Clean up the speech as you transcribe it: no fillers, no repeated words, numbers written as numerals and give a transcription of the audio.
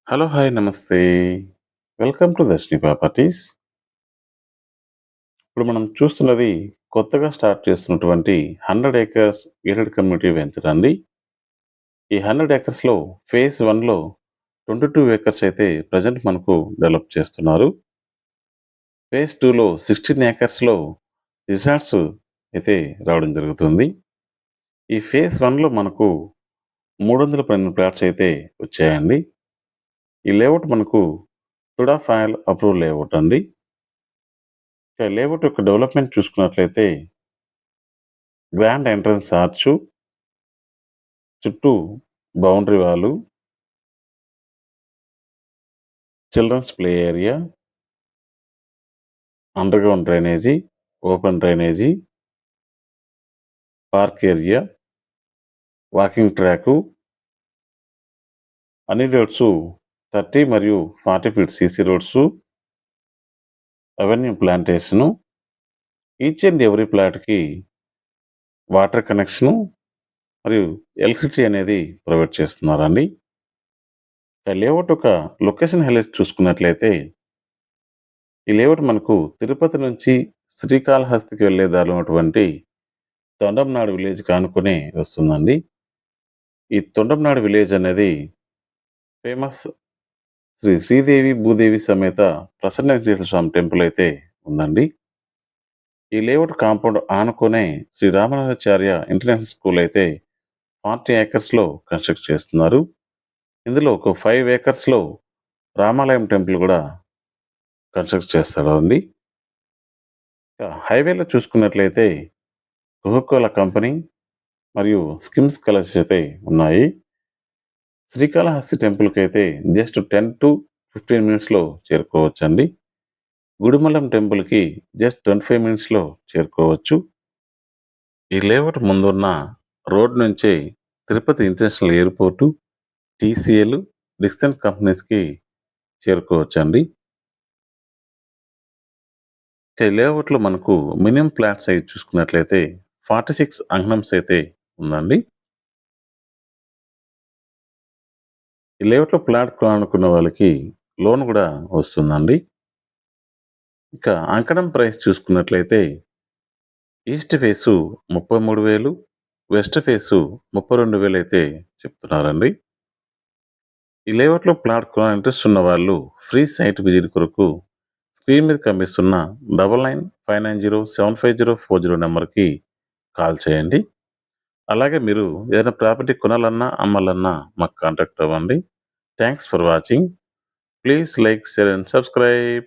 Hello! Hi! నమస్తే. Welcome to Darshini properties. ఇప్పుడు మనం చూస్తున్నది కొత్తగా స్టార్ట్ చేస్తున్నటువంటి 100 ఏకర్స్ గేటెడ్ కమ్యూనిటీ వెంచర్ అండి. ఈ 100 ఏకర్స్‌లో ఫేజ్ 1లో 22 ఏకర్స్ అయితే ప్రెజెంట్ మనకు డెవలప్ చేస్తున్నారు. ఫేజ్ 2లో 16 ఏకర్స్‌లో రిసార్ట్స్ అయితే రావడం జరుగుతుంది. ఈ ఫేజ్ 1లో మనకు 312 ప్లాట్స్ అయితే వచ్చాయండి. ఈ లేఅవుట్ మనకు తుడా ఫైల్ అప్రూవల్ లేఅవుట్ అండి. ఇక లేఅవుట్ యొక్క డెవలప్‌మెంట్ చూసుకున్నట్లయితే గ్రాండ్ ఎంట్రన్స్ ఆర్చు, చుట్టూ boundary wall, children's play area, underground drainage, open drainage, park area, walking track, అన్ని రోడ్సు 30 మరియు 40 feet CC roads, avenue plantation, each and every ప్లాట్‌కి water connection మరియు electricity అనేది ప్రొవైడ్ చేస్తున్నారండి. Layout యొక్క location highlights చూసుకున్నట్లయితే ఈ లేఅవుట్ మనకు తిరుపతి నుంచి శ్రీకాళహస్తికి వెళ్ళే దారిలో ఉన్నటువంటి తొండంనాడు విలేజ్‌కి ఆనుకుని వస్తుందండి. ఈ తొండంనాడు విలేజ్ అనేది ఫేమస్ శ్రీ శ్రీదేవి భూదేవి సమేత ప్రసన్న వెంకటేశ్వర స్వామి టెంపుల్ అయితే ఉందండి. ఈ లేఅవుట్ కాంపౌండ్ ఆనుకునే శ్రీ రామానుజాచార్య ఇంటర్నేషనల్ స్కూల్ అయితే 40 ఏకర్స్‌లో కన్‌స్ట్రక్ట్ చేస్తున్నారు. ఇందులో ఒక 5 ఏకర్స్‌లో రామాలయం టెంపుల్ గూడా కన్‌స్ట్రక్ట్ చేస్తారండి. హైవేలో చూసుకున్నట్లయితే కోకోకోలా కంపెనీ మరియు స్కిమ్స్ కలర్స్ అయితే ఉన్నాయి. శ్రీకాళహస్తి టెంపుల్‌కైతే జస్ట్ 10-15 మినిట్స్‌లో చేరుకోవచ్చండి. గుడిమల్లం టెంపుల్‌కి జస్ట్ 25 మినిట్స్‌లో చేరుకోవచ్చు. ఈ లేఅవుట్ ముందున్న రోడ్ నుంచే Tirupati international airport, TCL, Dixon కంపెనీస్‌కి చేరుకోవచ్చండి. ఈ లేఅవుట్‌లో మనకు మినిమమ్ ఫ్లాట్ సైజ్ చూసుకున్నట్లయితే 46 అంగుళమ్స్ అయితే ఉందండి. ఈ లేఅవుట్‌లో ఫ్లాట్ కొనాలనుకున్న వాళ్ళకి లోన్ గూడా వస్తుందండి. ఇక అంకణం ప్రైస్ చూసుకున్నట్లయితే ఈస్ట్ ఫేసు 33,000, వెస్ట్ ఫేసు 32,000 అయితే చెప్తున్నారండి. ఈ లేఅవుట్‌లో ప్లాట్ కొనాలని ఇంట్రెస్ట్ ఉన్న వాళ్ళు ఫ్రీ సైట్ విజిట్ కొరకు స్క్రీన్ మీద కనిపిస్తున్న 9959075040 నంబర్‌కి కాల్ చేయండి. అలాగే మీరు ఏదైనా ప్రాపర్టీ కొనాలన్నా, అమ్మాలన్నా మాకు కాంటాక్ట్ అవ్వండి. Thanks for watching. Please like, share and subscribe.